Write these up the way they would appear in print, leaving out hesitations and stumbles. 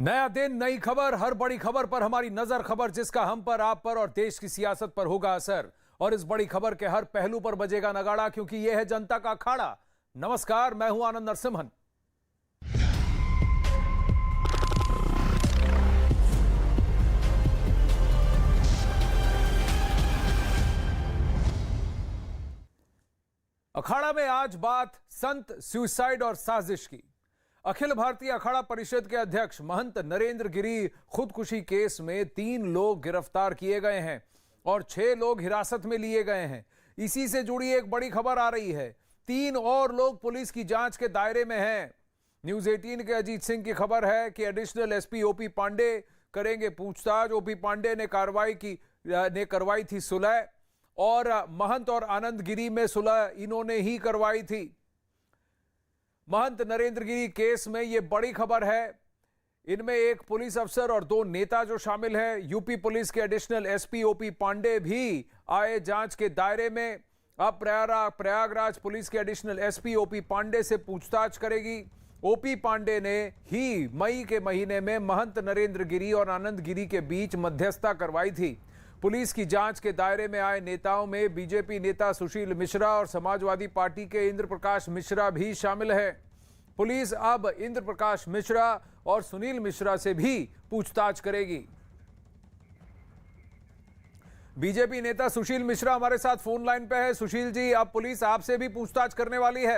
नया दिन, नई खबर, हर बड़ी खबर पर हमारी नजर, खबर जिसका हम पर, आप पर और देश की सियासत पर होगा असर। और इस बड़ी खबर के हर पहलू पर बजेगा नगाड़ा, क्योंकि यह है जनता का अखाड़ा। नमस्कार, मैं हूं आनंद नरसिम्हन। अखाड़ा में आज बात संत सुसाइड और साजिश की। अखिल भारतीय अखाड़ा परिषद के अध्यक्ष महंत नरेंद्र गिरी खुदकुशी केस में 3 लोग गिरफ्तार किए गए हैं और 6 लोग हिरासत में लिए गए हैं। इसी से जुड़ी एक बड़ी खबर आ रही है, 3 और लोग पुलिस की जांच के दायरे में हैं। न्यूज 18 के अजीत सिंह की खबर है कि एडिशनल एसपी ओपी पांडे करेंगे पूछताछ। ओपी पांडे ने करवाई थी सुलह, और महंत और आनंद गिरी में सुलह इन्होंने ही करवाई थी। महंत नरेंद्र गिरी केस में यह बड़ी खबर है। इनमें एक पुलिस अफसर और 2 नेता जो शामिल हैं। यूपी पुलिस के एडिशनल एसपी ओपी पांडे भी आए जांच के दायरे में। अब प्रयागराज पुलिस के एडिशनल एसपी ओपी पांडे से पूछताछ करेगी। ओपी पांडे ने ही मई के महीने में महंत नरेंद्र गिरी और आनंद गिरी के बीच मध्यस्थता करवाई थी। पुलिस की जांच के दायरे में आए नेताओं में बीजेपी नेता सुशील मिश्रा और समाजवादी पार्टी के इंद्र प्रकाश मिश्रा भी शामिल है। पुलिस अब इंद्र प्रकाश मिश्रा और सुनील मिश्रा से भी पूछताछ करेगी। बीजेपी नेता सुशील मिश्रा हमारे साथ फोन लाइन पे है। सुशील जी, अब पुलिस आपसे भी पूछताछ करने वाली है।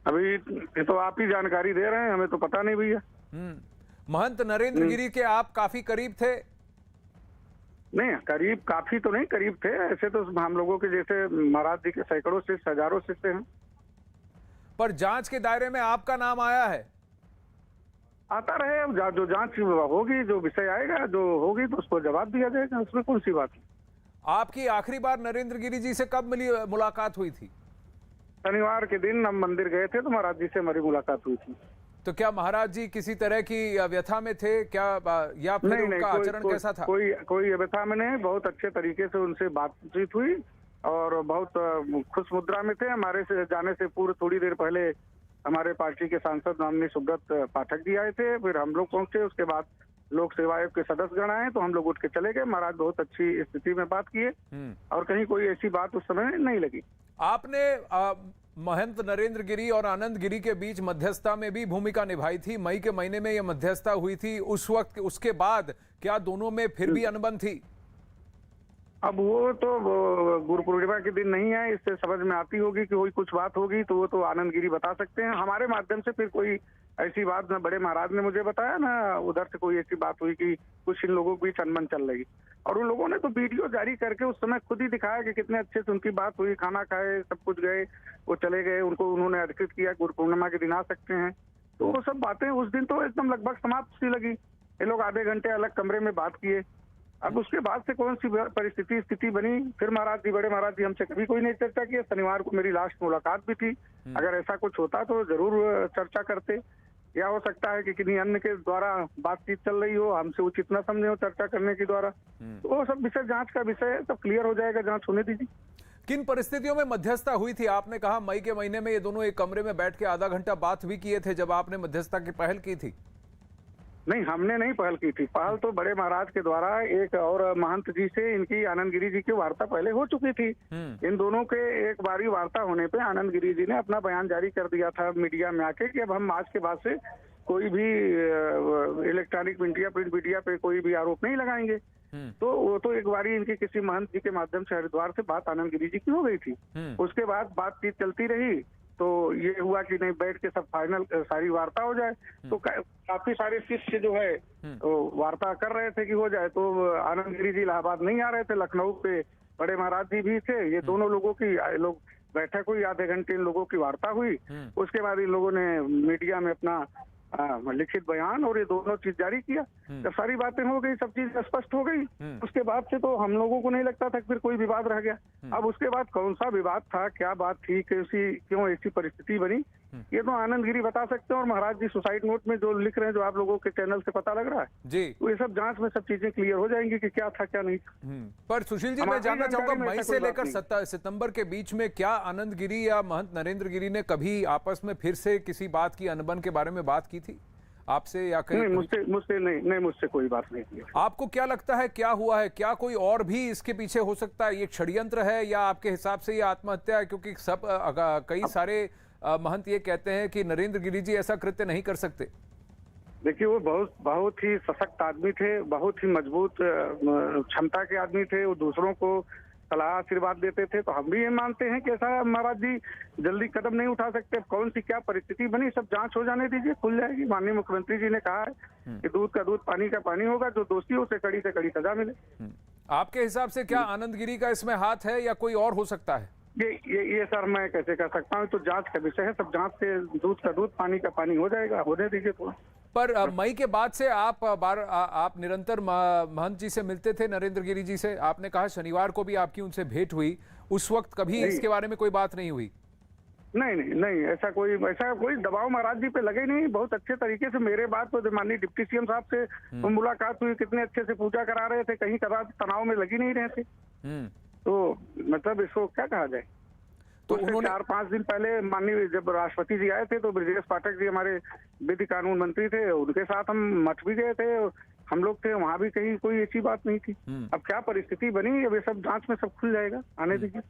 अभी ये तो आप ही जानकारी दे रहे हैं, हमें तो पता नहीं भैया। महंत नरेंद्र गिरी के आप काफी करीब थे। नहीं, करीब काफी तो नहीं, करीब थे। ऐसे तो हम लोगों के जैसे महाराज जी के सैकड़ों से हजारों शिष्य हैं। पर जांच के दायरे में आपका नाम आया है। आता रहे, अब जो जांच होगी, जो विषय आएगा, जो होगी तो उसको जवाब दिया जाएगा, उसमें कौन सी बात है। आपकी आखिरी बार नरेंद्र गिरी जी से कब मुलाकात हुई थी? शनिवार के दिन हम मंदिर गए थे तो महाराज जी से हमारी मुलाकात हुई थी। तो क्या महाराज जी किसी तरह की व्यथा में थे क्या, या फिर उनका आचरण कैसा था? कोई व्यथा में नहीं, बहुत अच्छे तरीके से उनसे बातचीत हुई और बहुत खुश मुद्रा में थे। हमारे से जाने से पूर्व थोड़ी देर पहले हमारे पार्टी के सांसद माननीय सुब्रत पाठक जी आए थे, फिर हम लोग पहुंचे। उसके बाद लोक सेवा आयोग के सदस्यगण आए तो हम लोग उठ के चले गए। महाराज बहुत अच्छी स्थिति में बात किए और कहीं कोई ऐसी बात उस समय नहीं लगी। आपने महंत नरेंद्र गिरी और आनंद गिरी के बीच मध्यस्थता में भी भूमिका निभाई थी। मई के महीने में यह मध्यस्थता हुई थी। उस वक्त, उसके बाद क्या दोनों में फिर भी अनबन थी? अब वो तो गुरु पूर्णिमा के दिन नहीं है, इससे समझ में आती होगी कि कोई कुछ बात होगी तो वो तो आनंद गिरी बता सकते हैं। हमारे माध्यम से फिर कोई ऐसी बात न बड़े महाराज ने मुझे बताया, ना उधर से कोई ऐसी बात हुई कि कुछ इन लोगों के बीच अनबन चल रही। और उन लोगों ने तो वीडियो जारी करके उस समय खुद ही दिखाया कि कितने अच्छे से उनकी बात हुई, खाना खाए, सब कुछ गए, वो चले गए, उनको उन्होंने अधिकृत किया गुरु पूर्णिमा के दिन आ सकते हैं। तो वो सब बातें उस दिन तो एकदम लगभग समाप्त सी लगी। ये लोग आधे घंटे अलग कमरे में बात किए। अब उसके बाद से कौन सी स्थिति बनी, फिर महाराज जी, बड़े महाराज जी हमसे कभी कोई नहीं चर्चा की। शनिवार को मेरी लास्ट मुलाकात भी थी। अगर ऐसा कुछ होता तो जरूर चर्चा करते, या हो सकता है कि किन्हीं अन्य के द्वारा बातचीत चल रही हो, हमसे उचित न समझे हो चर्चा करने के द्वारा। तो वो सब विषय जांच का विषय है, सब क्लियर हो जाएगा, जांच होने दीजिए। किन परिस्थितियों में मध्यस्थता हुई थी? आपने कहा मई के महीने में ये दोनों एक कमरे में बैठ के आधा घंटा बात भी किए थे जब आपने मध्यस्थता की पहल की थी। नहीं, हमने नहीं पहल की थी। पहल तो बड़े महाराज के द्वारा एक और महंत जी से इनकी आनंद गिरी जी की वार्ता पहले हो चुकी थी। इन दोनों के एक बारी वार्ता होने पे आनंद गिरी जी ने अपना बयान जारी कर दिया था मीडिया में आके कि अब हम आज के बाद से कोई भी इलेक्ट्रॉनिक मीडिया, प्रिंट मीडिया पे कोई भी आरोप नहीं लगाएंगे। तो वो तो एक बारी इनकी किसी महंत जी के माध्यम से हरिद्वार से बात आनंद गिरी जी की हो गई थी। उसके बाद बातचीत चलती रही तो ये हुआ कि नहीं, बैठ के सब फाइनल सारी वार्ता हो जाए। तो काफी सारे शिष्य जो है तो वार्ता कर रहे थे कि हो जाए। तो आनंद गिरी जी इलाहाबाद नहीं आ रहे थे, लखनऊ पे बड़े महाराज जी भी थे। ये दोनों लोगों की लोग बैठक हुई, आधे घंटे इन लोगों की वार्ता हुई। उसके बाद इन लोगों ने मीडिया में अपना लिखित बयान और ये दोनों चीज जारी किया। जब सारी बातें हो गई, सब चीज स्पष्ट हो गई, उसके बाद से तो हम लोगों को नहीं लगता था कि फिर कोई विवाद रह गया। अब उसके बाद कौन सा विवाद था, क्या बात थी, क्यों ऐसी परिस्थिति बनी, ये तो आनंद गिरी बता सकते हैं। और महाराज जी सुसाइड नोट में जो लिख रहे हैं, जो आप लोगों के चैनल से पता लग रहा है जी, तो ये सब जांच में सब चीजें क्लियर हो जाएंगी कि क्या था क्या नहीं। पर सुशील जी, मैं जानना चाहूंगा, मई से लेकर सितंबर के बीच में क्या आनंद गिरी या महंत नरेंद्र गिरी ने कभी आपस में फिर से किसी बात की, अनबन के बारे में बात की थी? आपसे या नहीं, कहीं? मुझसे नहीं, मुझसे कोई बात नहीं की। आपको क्या लगता है क्या हुआ है? क्या कोई और भी इसके पीछे हो सकता है? ये षड्यंत्र है या आपके हिसाब से ये आत्महत्या है? क्योंकि कई सारे महंत ये कहते हैं कि नरेंद्र गिरि जी ऐसा कृत्य नहीं कर सकते। देखिए, वो बहुत ही सशक्त आदमी थे, बहुत ही मजबूत क्षमता के आदमी थे। वो दूसरों को सलाह आशीर्वाद देते थे। तो हम भी ये मानते हैं कि ऐसा महाराज जी जल्दी कदम नहीं उठा सकते। कौन सी क्या परिस्थिति बनी, सब जांच हो जाने दीजिए, खुल जाएगी। माननीय मुख्यमंत्री जी ने कहा है कि दूध का दूध पानी का पानी होगा, जो दोषी हो उसे कड़ी से कड़ी सजा मिले। आपके हिसाब से क्या आनंद गिरी का इसमें हाथ है या कोई और हो सकता है? ये सर मैं कैसे कर सकता हूँ? तो जांच का विषय है, सब जांच से दूध का दूध पानी का पानी हो जाएगा। होने दीजिए थोड़ा। पर मई के बाद से आप निरंतर महंत जी से मिलते थे, नरेंद्र गिरि जी से। आपने कहा शनिवार को भी आपकी उनसे भेंट हुई, उस वक्त कभी इसके बारे में कोई बात नहीं हुई? नहीं, ऐसा कोई दबाव महाराज जी पे लगे नहीं। बहुत अच्छे तरीके से मेरे बात तो माननीय डिप्टी सीएम साहब से मुलाकात हुई, कितने अच्छे से पूजा करा रहे थे, कहीं कदा तनाव में लगी नहीं रहे थे। तो मतलब इसको क्या कहा जाए। तो उन्होंने 4-5 दिन पहले माननीय जब राष्ट्रपति जी आए थे तो ब्रजेश पाठक जी हमारे विधि कानून मंत्री थे, उनके साथ हम मठ भी गए थे, हम लोग थे वहां भी, कहीं कोई ऐसी बात नहीं थी। अब क्या परिस्थिति बनी, अब ये सब जांच में सब खुल जाएगा, आने दीजिए।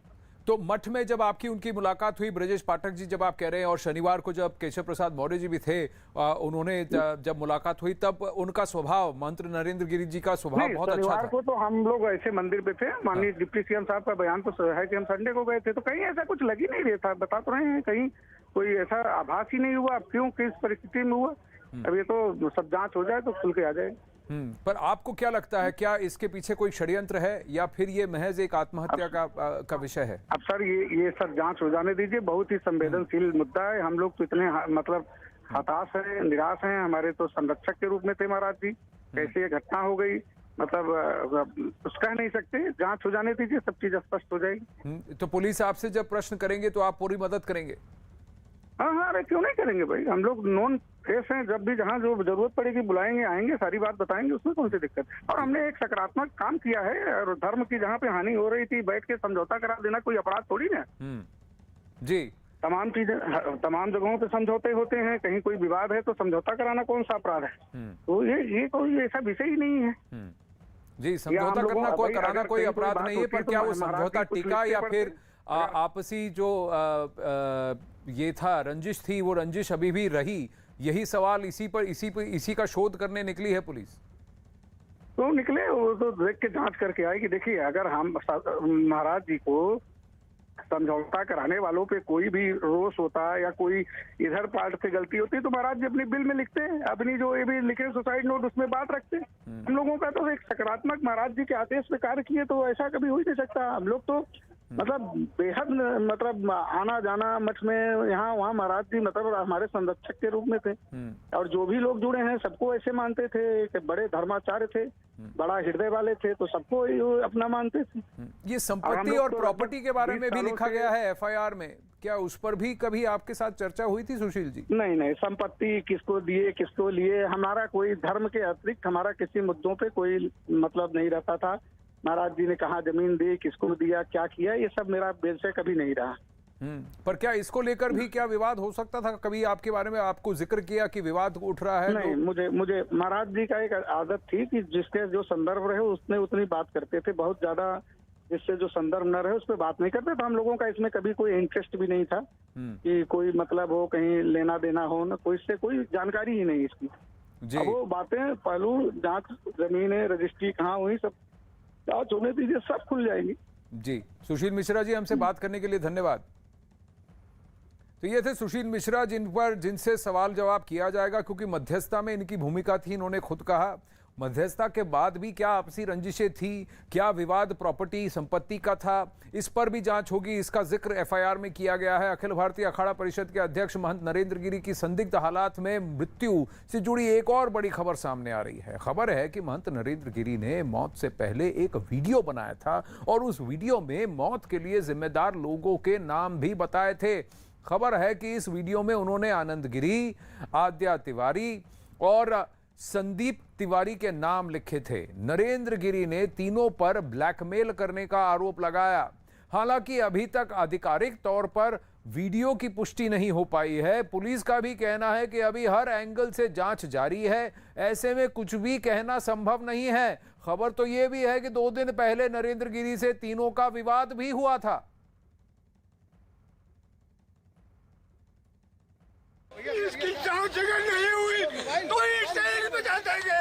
तो मठ में जब आपकी उनकी मुलाकात हुई, ब्रजेश पाठक जी जब आप कह रहे हैं, और शनिवार को जब केशव प्रसाद मौर्य जी भी थे, उन्होंने जब मुलाकात हुई तब उनका स्वभाव, मंत्री नरेंद्र गिरि जी का स्वभाव बहुत अच्छा था। शनिवार को तो हम लोग ऐसे मंदिर पे थे, माननीय डिप्टी सीएम साहब का बयान तो है कि हम संडे को गए थे, तो कहीं ऐसा कुछ लग ही नहीं रहा था। बता तो रहे हैं, कहीं कोई ऐसा आभास ही नहीं हुआ। अब क्यों, किस परिस्थिति में हुआ, अब ये तो सब जांच हो जाए तो खुल के आ जाए। पर आपको क्या लगता है, क्या इसके पीछे कोई षड्यंत्र है या फिर ये महज एक आत्महत्या का विषय है? अब सर ये सब जांच हो जाने दीजिए। बहुत ही संवेदनशील मुद्दा है। हम लोग तो इतने मतलब हताश हैं, निराश हैं। हमारे तो संरक्षक के रूप में थे महाराज जी, कैसे ये घटना हो गई, मतलब कुछ कह नहीं सकते। जांच हो जाने दीजिए, सब चीज स्पष्ट हो जाएगी। तो पुलिस आपसे जब प्रश्न करेंगे तो आप पूरी मदद करेंगे? हाँ, अरे क्यों नहीं करेंगे भाई, हम लोग नॉन फेस हैं। जब भी जहाँ जो जरूरत पड़ेगी बुलाएंगे, आएंगे, सारी बात बताएंगे, उसमें कौन सी दिक्कत। और हमने एक सकारात्मक काम किया है, और धर्म की जहाँ पे हानि हो रही थी बैठ के समझौता करा देना कोई अपराध थोड़ी ना। जी, तमाम चीजें, तमाम जगहों पे समझौते होते हैं। कहीं कोई विवाद है तो समझौता कराना कौन सा अपराध है? तो ये कोई ऐसा विषय ही नहीं है। जी, समझौता करना कराना कोई अपराध नहीं है, पर क्या वो समझौता टिका या फिर आपसी जो ये था रंजिश थी, वो रंजिश अभी भी रही? यही सवाल इसी का शोध करने निकली है पुलिस। तो निकले, वो तो देख के जांच करके आएगी। देखिए, अगर हम महाराज जी को समझौता कराने वालों पे कोई भी रोष होता है या कोई इधर पार्ट से गलती होती है तो महाराज जी अपनी बिल में लिखते हैं, अपनी जो ये भी लिखे सुसाइड नोट उसमें बात रखते हैं। हम लोगों का तो एक सकारात्मक महाराज जी के आदेश पे कार्य किए, तो ऐसा कभी हो ही नहीं सकता। हम लोग तो मतलब बेहद मतलब आना जाना मठ में यहाँ वहाँ महाराज जी मतलब हमारे संरक्षक के रूप में थे। और जो भी लोग जुड़े हैं सबको ऐसे मानते थे कि बड़े धर्माचार्य थे, बड़ा हृदय वाले थे, तो सबको अपना मानते थे। ये संपत्ति और प्रॉपर्टी के बारे में भी लिखा गया है एफआईआर में, क्या उस पर भी कभी आपके साथ चर्चा हुई थी सुशील जी? नहीं, संपत्ति किसको दिए, किसको लिए, हमारा कोई धर्म के अतिरिक्त हमारा किसी मुद्दों पे कोई मतलब नहीं रहता था। महाराज जी ने कहा जमीन दी, किसको दिया, क्या किया, ये सब मेरा विषय कभी नहीं रहा। पर क्या इसको लेकर भी क्या विवाद हो सकता था? कभी आपके बारे में आपको जिक्र किया कि विवाद उठ रहा है? नहीं, मुझे महाराज जी का एक आदत थी कि जिसके जो संदर्भ रहे उसमें उतनी बात करते थे। बहुत ज्यादा जिससे जो संदर्भ न रहे उस पर बात नहीं करते। तो हम लोगों का इसमें कभी कोई इंटरेस्ट भी नहीं था कि कोई मतलब हो, कहीं लेना देना हो, ना कोई इससे कोई जानकारी ही नहीं इसकी। अब वो बातें पहलू जांच, जमीन रजिस्ट्री कहाँ हुई, सब जांच होने दीजिए, सब खुल जाएंगी। जी, सुशील मिश्रा जी, हमसे बात करने के लिए धन्यवाद। तो ये थे सुशील मिश्रा, जिनसे सवाल जवाब किया जाएगा, क्योंकि मध्यस्थता में इनकी भूमिका थी। इन्होंने खुद कहा मध्यस्थता के बाद भी क्या आपसी रंजिशें थी, क्या विवाद प्रॉपर्टी संपत्ति का था, इस पर भी जांच होगी। इसका जिक्र एफआईआर में किया गया है। अखिल भारतीय अखाड़ा परिषद के अध्यक्ष महंत नरेंद्र गिरि की संदिग्ध हालात में मृत्यु से जुड़ी एक और बड़ी खबर सामने आ रही है। खबर है कि महंत नरेंद्र गिरि ने मौत से पहले एक वीडियो बनाया था और उस वीडियो में मौत के लिए जिम्मेदार लोगों के नाम भी बताए थे। खबर है कि इस वीडियो में उन्होंने आनंद गिरि, आद्या तिवारी और संदीप तिवारी के नाम लिखे थे। नरेंद्र गिरि ने तीनों पर ब्लैकमेल करने का आरोप लगाया। हालांकि अभी तक आधिकारिक तौर पर वीडियो की पुष्टि नहीं हो पाई है। पुलिस का भी कहना है कि अभी हर एंगल से जांच जारी है, ऐसे में कुछ भी कहना संभव नहीं है। खबर तो यह भी है कि 2 दिन पहले नरेंद्र गिरी से तीनों का विवाद भी हुआ था। इसकी जांच अगर नहीं हुई तो इस जेल में जा देंगे।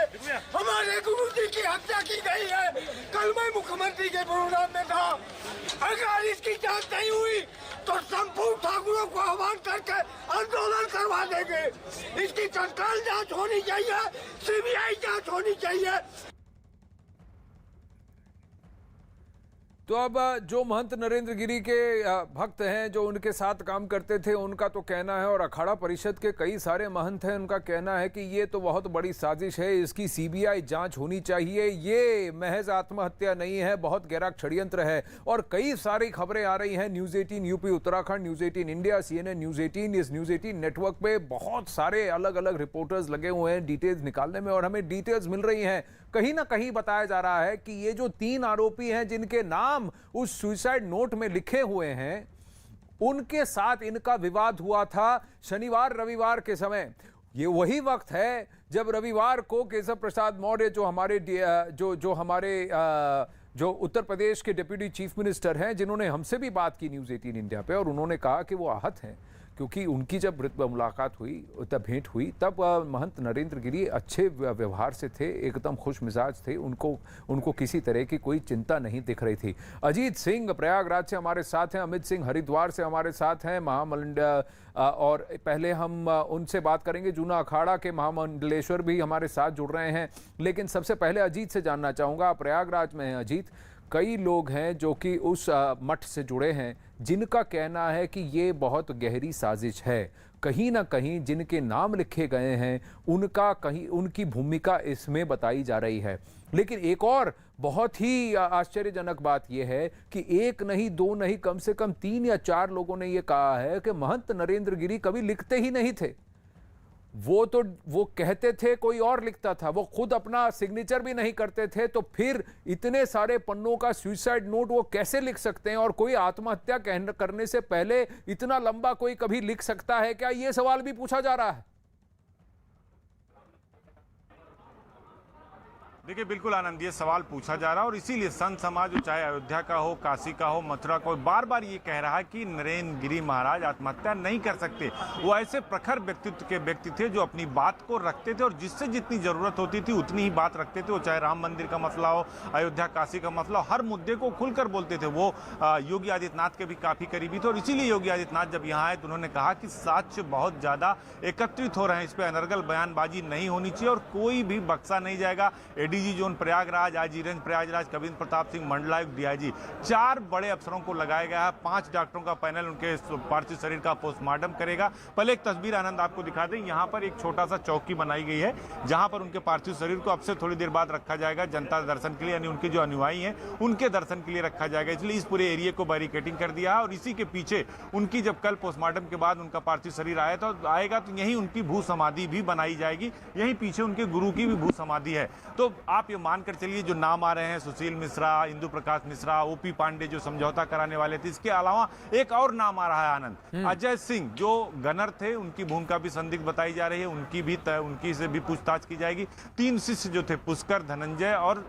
हमारे गुरु जी की हत्या की गई है। कल मैं मुख्यमंत्री के प्रोग्राम में था, अगर इसकी जांच नहीं हुई तो संपूर्ण ठाकुरों को आह्वान करके आंदोलन करवा देंगे। इसकी तत्काल जांच होनी चाहिए, सीबीआई जांच होनी चाहिए। तो अब जो महंत नरेंद्र गिरी के भक्त हैं, जो उनके साथ काम करते थे, उनका तो कहना है, और अखाड़ा परिषद के कई सारे महंत हैं, उनका कहना है कि ये तो बहुत बड़ी साजिश है, इसकी सीबीआई जांच होनी चाहिए, ये महज आत्महत्या नहीं है, बहुत गहरा षड्यंत्र है। और कई सारी खबरें आ रही हैं, news 18 UP Uttarakhand, news 18 India, CNN news 18, इस न्यूज़ 18 नेटवर्क पे बहुत सारे अलग अलग रिपोर्टर्स लगे हुए हैं डिटेल्स निकालने में, और हमें डिटेल्स मिल रही हैं। कहीं ना कहीं बताया जा रहा है कि ये जो 3 आरोपी हैं जिनके नाम उस सुसाइड नोट में लिखे हुए हैं, उनके साथ इनका विवाद हुआ था शनिवार रविवार के समय। ये वही वक्त है जब रविवार को केशव प्रसाद मौर्य, जो उत्तर प्रदेश के डिप्टी चीफ मिनिस्टर हैं, जिन्होंने हमसे भी बात की न्यूज़ 18 इंडिया पे, और उन्होंने कहा कि वो आहत हैं क्योंकि उनकी जब मुलाकात हुई, तब भेंट हुई, तब महंत नरेंद्र गिरी अच्छे व्यवहार से थे, एकदम खुश मिजाज थे, उनको किसी तरह की कोई चिंता नहीं दिख रही थी। अजीत सिंह प्रयागराज से हमारे साथ हैं, अमित सिंह हरिद्वार से हमारे साथ हैं, और पहले हम उनसे बात करेंगे। जूना अखाड़ा के महामंडलेश्वर भी हमारे साथ जुड़ रहे हैं, लेकिन सबसे पहले अजीत से जानना चाहूँगा, प्रयागराज में हैं अजीत, कई लोग हैं जो कि उस मठ से जुड़े हैं, जिनका कहना है कि ये बहुत गहरी साजिश है, कहीं ना कहीं जिनके नाम लिखे गए हैं उनकी भूमिका इसमें बताई जा रही है। लेकिन एक और बहुत ही आश्चर्यजनक बात यह है कि 1 नहीं 2 नहीं, कम से कम 3 या 4 लोगों ने यह कहा है कि महंत नरेंद्र गिरी कभी लिखते ही नहीं थे। वो कहते थे कोई और लिखता था, वो खुद अपना सिग्नेचर भी नहीं करते थे, तो फिर इतने सारे पन्नों का सुसाइड नोट वो कैसे लिख सकते हैं? और कोई आत्महत्या करने से पहले इतना लंबा कोई कभी लिख सकता है क्या? ये सवाल भी पूछा जा रहा है। देखिए, बिल्कुल आनंद, ये सवाल पूछा जा रहा है और इसीलिए संत समाज, चाहे अयोध्या का हो, काशी का हो, मथुरा का हो, बार बार ये कह रहा है कि नरेंद्र गिरी महाराज आत्महत्या नहीं कर सकते। वो ऐसे प्रखर व्यक्तित्व के व्यक्ति थे जो अपनी बात को रखते थे और जिससे जितनी जरूरत होती थी उतनी ही बात रखते थे। वो चाहे राम मंदिर का मसला हो, अयोध्या काशी का मसला हो, हर मुद्दे को खुलकर बोलते थे। वो योगी आदित्यनाथ के भी काफी करीबी थे और इसीलिए योगी आदित्यनाथ जब यहाँ आए तो उन्होंने कहा कि साक्ष्य बहुत ज्यादा एकत्रित हो रहे हैं, इस पर अनर्गल बयानबाजी नहीं होनी चाहिए और कोई भी बख्शा नहीं जाएगा। एडीजी जोन प्रयागराज, आईजीरेंज प्रयागराज, कविंद्र प्रताप सिंह मंडलायुक्त, डीआईजी, 4 बड़े अफसरों को लगाया गया है। 5 डॉक्टरों का पैनल उनके पार्थिव शरीर का पोस्टमार्टम करेगा। पहले एक तस्वीर आनंद आपको दिखा दें, यहाँ पर एक छोटा सा चौकी बनाई गई है जहां पर उनके पार्थिव शरीर को अब से थोड़ी देर बाद रखा जाएगा जनता दर्शन के लिए, यानी उनके जो अनुयायी हैं उनके दर्शन के लिए रखा जाएगा। इसलिए इस पूरे एरिया को बैरिकेडिंग कर दिया है और इसी के पीछे उनकी जब कल पोस्टमार्टम के बाद उनका पार्थिव शरीर आएगा तो यहीं उनकी भू समाधि भी बनाई जाएगी, यहीं पीछे उनके गुरु की भी भू समाधि है। तो आप ये मानकर चलिए जो नाम आ रहे हैं, सुशील मिश्रा, इंदु प्रकाश मिश्रा, ओपी पांडे जो समझौता कराने वाले थे, इसके अलावा एक और नाम आ रहा है आनंद, अजय सिंह जो गनर थे, उनकी भूमिका भी संदिग्ध बताई जा रही है, उनकी से भी पूछताछ की जाएगी। 3 शिष्य जो थे, पुष्कर, धनंजय और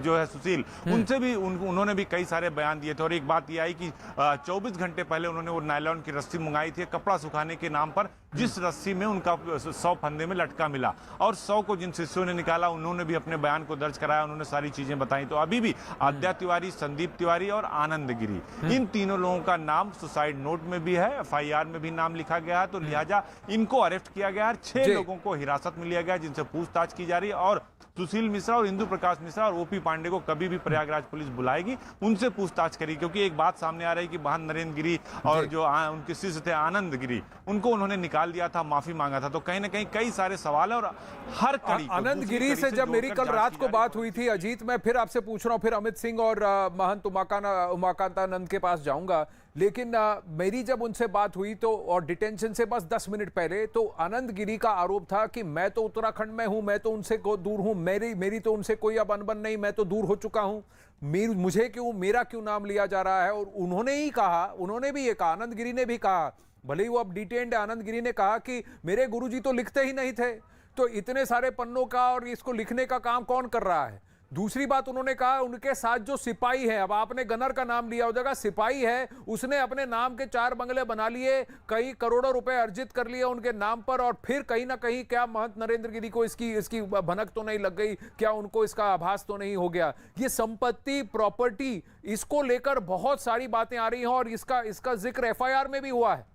जो है सुशील, उनसे भी उन्होंने भी कई सारे बयान दिए थे। और एक बात यह आई कि 24 घंटे पहले उन्होंने वो नायलॉन की रस्सी मंगाई थी कपड़ा सुखाने के नाम पर, जिस रस्सी में उनका 100 फंदे में लटका मिला, और 100 को जिन शिष्यों ने निकाला उन्होंने भी अपने बयान को दर्ज कराया, उन्होंने सारी चीजें बताई। तो अभी भी आद्या तिवारी, संदीप तिवारी और आनंद गिरी, इन तीनों लोगों का नाम सुसाइड नोट में भी है, एफआईआर में भी नाम लिखा गया है, तो लिहाजा इनको अरेस्ट किया गया है। 6 लोगों को हिरासत में लिया गया जिनसे पूछताछ की जा रही है और सुशील मिश्रा और इंदु प्रकाश मिश्रा और ओपी पांडे को कभी भी प्रयागराज पुलिस बुलाएगी, उनसे पूछताछ करेगी। क्योंकि एक बात सामने आ रही है कि महंत नरेंद्र गिरी और जो उनके शिष्य थे आनंद गिरी, उनको उन्होंने निकाल दिया था, माफी मांगा था। तो कहीं ना कहीं कई सारे सवाल है और हर कड़ी आनंद गिरी से जब मेरी कल रात को बात हुई थी अजीत, मैं फिर आपसे पूछ रहा हूं, फिर अमित सिंह और महंत उमाकांतानंद के पास जाऊंगा, लेकिन मेरी जब उनसे बात हुई तो, और डिटेंशन से बस 10 मिनट पहले, तो आनंद गिरी का आरोप था कि मैं तो उत्तराखंड में हूं, मैं तो उनसे दूर हूं, मेरी तो उनसे कोई अब अनबन नहीं, मैं तो दूर हो चुका हूं, मेरा क्यों नाम लिया जा रहा है। और उन्होंने भी ये कहा, आनंद गिरी ने भी कहा, भले ही वो अब डिटेन्ड है, आनंद गिरी ने कहा कि मेरे गुरुजी तो लिखते ही नहीं थे, तो इतने सारे पन्नों का और इसको लिखने का काम कौन कर रहा है। दूसरी बात उन्होंने कहा, उनके साथ जो सिपाही है, अब आपने गनर का नाम लिया हो जाएगा, सिपाही है, उसने अपने नाम के 4 बंगले बना लिए, कई करोड़ों रुपए अर्जित कर लिए उनके नाम पर, और फिर कहीं ना कहीं क्या महंत नरेंद्र गिरी को इसकी भनक तो नहीं लग गई, क्या उनको इसका आभास तो नहीं हो गया। ये संपत्ति, प्रॉपर्टी, इसको लेकर बहुत सारी बातें आ रही हैं और इसका जिक्र FIR में भी हुआ है।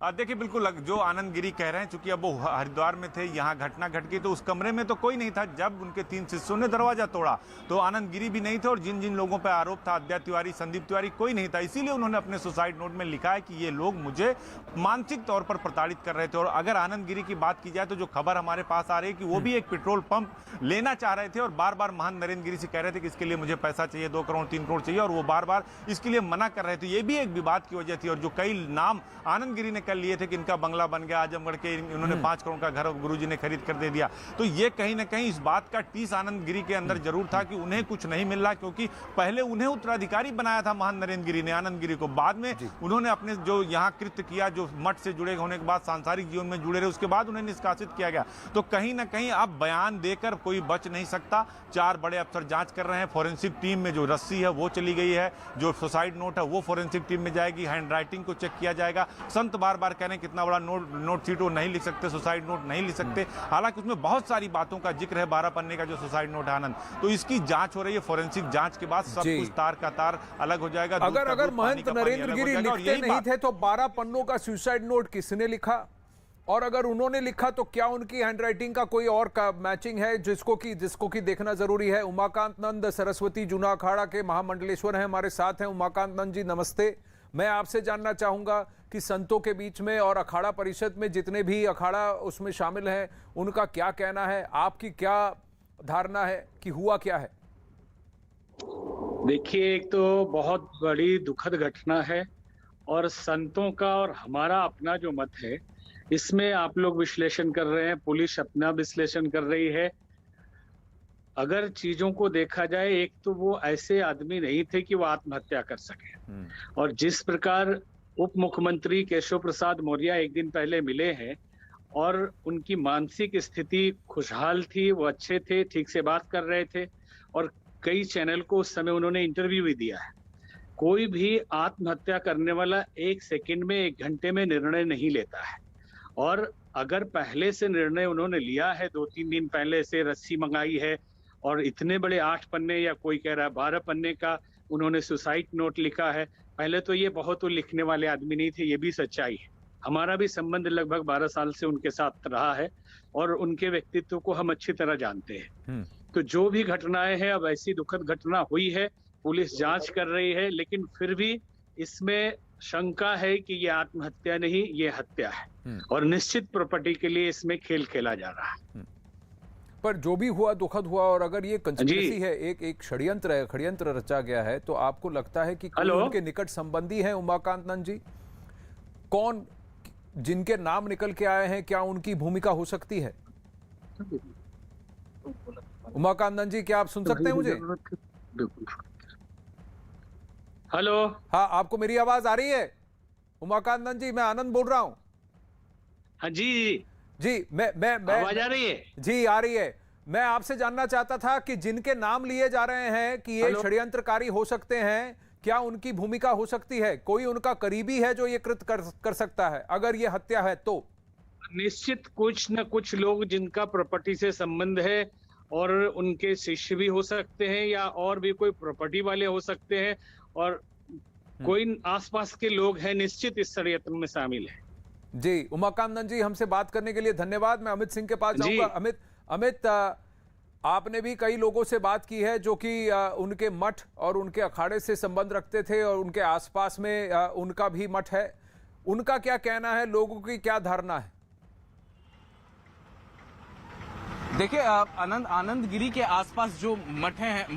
देखिए, बिल्कुल जो आनंद गिरी कह रहे हैं, चूंकि अब वो हरिद्वार में थे, यहाँ घटना घट गई, तो उस कमरे में तो कोई नहीं था जब उनके 3 शिष्यों ने दरवाजा तोड़ा, तो आनंद गिरी भी नहीं थे, और जिन जिन लोगों पर आरोप था, अद्वैत तिवारी, संदीप तिवारी, कोई नहीं था। इसीलिए उन्होंने अपने सुसाइड नोट में लिखा है कि ये लोग मुझे मानसिक तौर पर प्रताड़ित कर रहे थे। और अगर आनंद गिरी की बात की जाए तो जो खबर हमारे पास आ रही है कि वो भी एक पेट्रोल पंप लेना चाह रहे थे, और बार बार महंत नरेंद्र गिरी से कह रहे थे कि इसके लिए मुझे पैसा चाहिए, 2 करोड़ 3 करोड़ चाहिए, और वो बार बार इसके लिए मना कर रहे थे। ये भी एक विवाद की वजह थी। और जो कई नाम आनंद गिरी ने कर लिए थे कि इनका बंगला बन गया आजमगढ़ के, उन्होंने 5 करोड़ का घर गुरुजी ने खरीद कर दे दिया, तो ये कहीं ना कहीं इस बात का टीस आनंद गिरी के अंदर जरूर था कि उन्हें कुछ नहीं मिल रहा, क्योंकि पहले उन्हें उत्तराधिकारी बनाया था महंत नरेंद्र गिरी ने आनंद गिरी को। बाद में उन्होंने अपने जो यहाँ कृत्य किया, जो मठ से जुड़े होने के बाद सांसारिक जीवन में जुड़े रहे, उसके बाद उन्हें निष्कासित किया गया। तो कहीं ना कहीं अब बयान देकर कोई बच नहीं सकता। 4 बड़े अफसर जांच कर रहे हैं। फॉरेंसिक टीम में जो रस्सी है वो चली गई है, जो सुसाइड नोट है वो फॉरेंसिक टीम में जाएगी, हैंड राइटिंग को चेक किया जाएगा। संत बार बार कह रहे हैं कितना बड़ा नोट शीट वो नहीं लिख सकते, सुसाइड नोट नहीं लिख सकते, हालांकि उसमें बहुत सारी बातों का जिक्र है, 12 पन्ने का जो सुसाइड नोट है आनंद, तो इसकी जांच हो रही है। फॉरेंसिक जांच के बाद सब कुछ तार का तार अलग हो जाएगा। अगर महंत नरेंद्र गिरी लिखते नहीं थे तो 12 पन्नों का सुसाइड नोट किसने लिखा, और अगर उन्होंने लिखा तो क्या उनकी हैंडराइटिंग का कोई और का मैचिंग है जिसको कि देखना जरूरी है। उमाकांत नंद सरस्वती जूना अखाड़ा के महामंडलेश्वर हैं, हमारे साथ हैं। उमाकांत नंद जी नमस्ते। मैं आपसे जानना चाहूंगा कि संतों के बीच में और अखाड़ा परिषद में जितने भी अखाड़ा उसमें शामिल हैं, उनका क्या कहना है, आपकी क्या धारणा है कि हुआ क्या है। देखिए, एक तो बहुत बड़ी दुखद घटना है, और संतों का और हमारा अपना जो मत है, इसमें आप लोग विश्लेषण कर रहे हैं, पुलिस अपना विश्लेषण कर रही है। अगर चीजों को देखा जाए, एक तो वो ऐसे आदमी नहीं थे कि वो आत्महत्या कर सके, और जिस प्रकार उप मुख्यमंत्री केशव प्रसाद मौर्य एक दिन पहले मिले हैं और उनकी मानसिक स्थिति खुशहाल थी, वो अच्छे थे, ठीक से बात कर रहे थे, और कई चैनल को उस समय उन्होंने इंटरव्यू भी दिया है। कोई भी आत्महत्या करने वाला 1 सेकंड में, 1 घंटे में निर्णय नहीं लेता है, और अगर पहले से निर्णय उन्होंने लिया है, 2-3 दिन पहले से रस्सी मंगाई है, और इतने बड़े 8 पन्ने या कोई कह रहा है 12 पन्ने का उन्होंने सुसाइड नोट लिखा है। पहले तो ये बहुत लिखने वाले आदमी नहीं थे, ये भी सच्चाई है। हमारा भी संबंध लगभग 12 साल से उनके साथ रहा है, और उनके व्यक्तित्व को हम अच्छी तरह जानते हैं। तो जो भी घटनाएं हैं, अब ऐसी दुखद घटना हुई है, पुलिस जांच कर रही है, लेकिन फिर भी इसमें शंका है कि ये आत्महत्या नहीं, ये हत्या है, और निश्चित प्रॉपर्टी के लिए इसमें खेल खेला जा रहा है। पर जो भी हुआ दुखद हुआ, और अगर ये कंस्पिरेसी है, एक षड्यंत्र है, षड्यंत्र रचा गया है, तो आपको लगता है कि कोई उनके निकट संबंधी हैं उमाकांत नंद जी? कौन, जिनके नाम निकल के आए हैं, क्या उनकी भूमिका हो सकती है? उमाकांत नंद जी, क्या आप सुन सकते हैं मुझे? हेलो, हाँ, आपको मेरी आवाज आ रही है? उमाकांत नंद जी, मैं आनंद बोल रहा हूँ। हाँ जी मैं आवाज आ रही है? जी आ रही है। मैं आपसे जानना चाहता था कि जिनके नाम लिए जा रहे हैं कि ये षड्यंत्रकारी हो सकते हैं, क्या उनकी भूमिका हो सकती है? कोई उनका करीबी है जो ये कृत्य कर सकता है, अगर ये हत्या है तो? निश्चित कुछ न कुछ लोग जिनका प्रॉपर्टी से संबंध है, और उनके शिष्य भी हो सकते हैं, या और भी कोई प्रॉपर्टी वाले हो सकते हैं, और कोई आसपास के लोग हैं, निश्चित इस षड्यंत्र में शामिल है। जी, उमाकांत नंद जी, हमसे बात करने के लिए धन्यवाद। मैं अमित सिंह के पास जाऊंगा। अमित, आपने भी कई लोगों से बात की है जो कि उनके मठ और उनके अखाड़े से संबंध रखते थे, और उनके आसपास में उनका भी मठ है। उनका क्या कहना है, लोगों की क्या धारणा है? देखिए आनंद गिरी के आसपास जो मठ है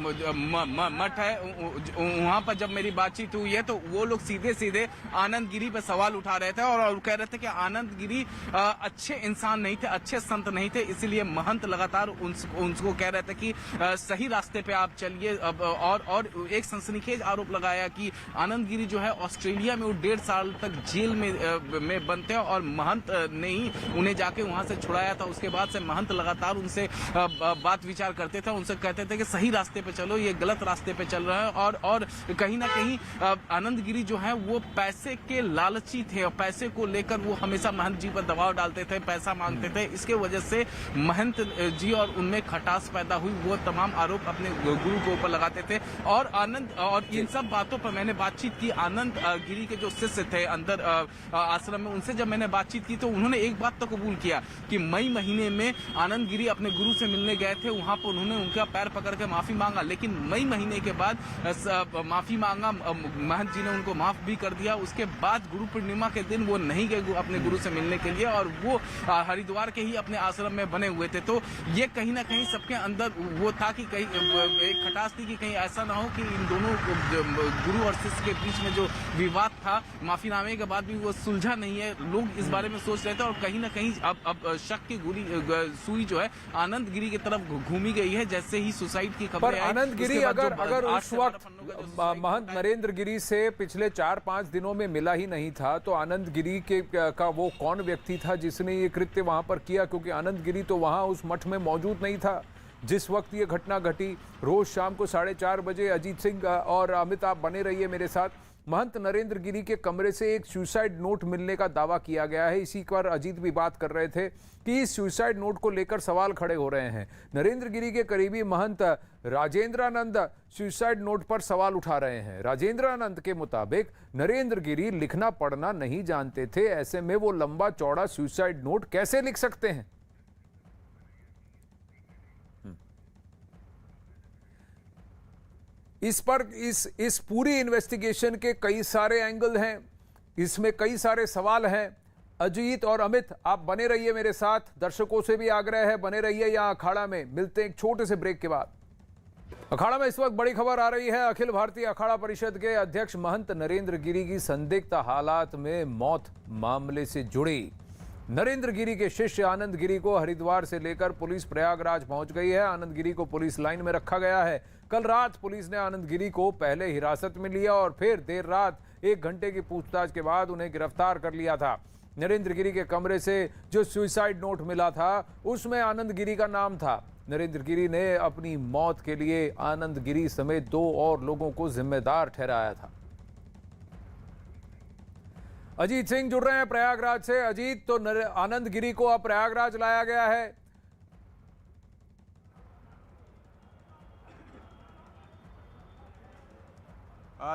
वहां पर जब मेरी बातचीत हुई है तो वो लोग सीधे सीधे आनंद गिरी पर सवाल उठा रहे थे और कह रहे थे कि आनंद गिरी अच्छे इंसान नहीं थे, अच्छे संत नहीं थे, इसीलिए महंत लगातार उनको कह रहे थे कि सही रास्ते पे आप चलिए। और एक सनसनीखेज आरोप लगाया कि आनंद गिरी जो है ऑस्ट्रेलिया में वो 1.5 साल तक जेल में बंद थे और महंत ने ही उन्हें जाके वहां से छुड़ाया था। उसके बाद से महंत लगातार उनसे बात विचार करते थे, उनसे कहते थे कि सही रास्ते पे चलो, ये गलत रास्ते पे चल रहा है। और कहीं ना कहीं आनंद गिरी जो है वो पैसे के लालची थे और पैसे को लेकर वो हमेशा महंत जी पर दबाव डालते थे, पैसा मांगते थे। इसके वजह से महंत जी और उनमें खटास पैदा हुई, वो तमाम आरोप अपने गुरु के ऊपर लगाते थे। और इन सब बातों पर मैंने बातचीत की आनंद गिरी के जो शिष्य थे अंदर आश्रम में, उनसे जब मैंने बातचीत की तो उन्होंने एक बात तो कबूल किया कि मई महीने में आनंद गिरी अपने गुरु से मिलने गए थे, वहां पर उन्होंने उनका पैर पकड़ के माफी मांगा। लेकिन मई महीने के बाद माफी मांगा, महंत जी ने उनको माफ भी कर दिया। उसके बाद गुरु पूर्णिमा के दिन वो नहीं गए अपने गुरु से मिलने के लिए और वो हरिद्वार के ही अपने आश्रम में बने हुए थे। तो ये कहीं ना कहीं सबके अंदर वो था कि कहीं एक खटास थी कि कहीं ऐसा ना हो कि इन दोनों गुरु और शिष्य के बीच में जो विवाद था माफीनामे के बाद भी वो सुलझा नहीं है। लोग इस बारे में सोच रहे थे और कहीं ना कहीं अब शक की सुई जो है आनंद गिरी की तरफ घूमी गई है। जैसे ही सुसाइड की खबर आनंद गिरी अगर उस वक्त महंत नरेंद्र गिरी से पिछले 4-5 दिनों में मिला ही नहीं था तो आनंद गिरी का वो कौन व्यक्ति था जिसने ये कृत्य वहां पर किया? क्योंकि आनंद गिरी तो वहां उस मठ में मौजूद नहीं था जिस वक्त ये घटना घटी। रोज शाम को 4:30 बजे अजीत सिंह और अमित, आप बने रहिए मेरे साथ, महंत नरेंद्र गिरी के कमरे से एक सुसाइड नोट मिलने का दावा किया गया है। इसी पर अजीत भी बात कर रहे थे कि इस सुसाइड नोट को लेकर सवाल खड़े हो रहे हैं। नरेंद्र गिरी के करीबी महंत राजेंद्रानंद सुसाइड नोट पर सवाल उठा रहे हैं। राजेंद्रानंद के मुताबिक नरेंद्र गिरी लिखना पढ़ना नहीं जानते थे, ऐसे में वो लंबा चौड़ा सुसाइड नोट कैसे लिख सकते हैं? इस पर इस पूरी इन्वेस्टिगेशन के कई सारे एंगल हैं, इसमें कई सारे सवाल हैं। अजीत और अमित, आप बने रहिए मेरे साथ, दर्शकों से भी आग्रह है बने रहिए यहाँ अखाड़ा में। मिलते हैं एक छोटे से ब्रेक के बाद। अखाड़ा में इस वक्त बड़ी खबर आ रही है। अखिल भारतीय अखाड़ा परिषद के अध्यक्ष महंत नरेंद्र गिरी की संदिग्ध हालात में मौत मामले से जुड़ी नरेंद्र गिरी के शिष्य आनंद गिरी को हरिद्वार से लेकर पुलिस प्रयागराज पहुंच गई है। आनंद गिरी को पुलिस लाइन में रखा गया है। कल रात पुलिस ने आनंद गिरी को पहले हिरासत में लिया और फिर देर रात 1 घंटे की पूछताछ के बाद उन्हें गिरफ्तार कर लिया था। नरेंद्र गिरी के कमरे से जो सुसाइड नोट मिला था उसमें आनंद गिरी का नाम था। नरेंद्र गिरी ने अपनी मौत के लिए आनंद गिरी समेत 2 और लोगों को जिम्मेदार ठहराया था। अजीत सिंह जुड़ रहे हैं प्रयागराज से। अजीत, तो आनंद गिरी को अब प्रयागराज लाया गया है।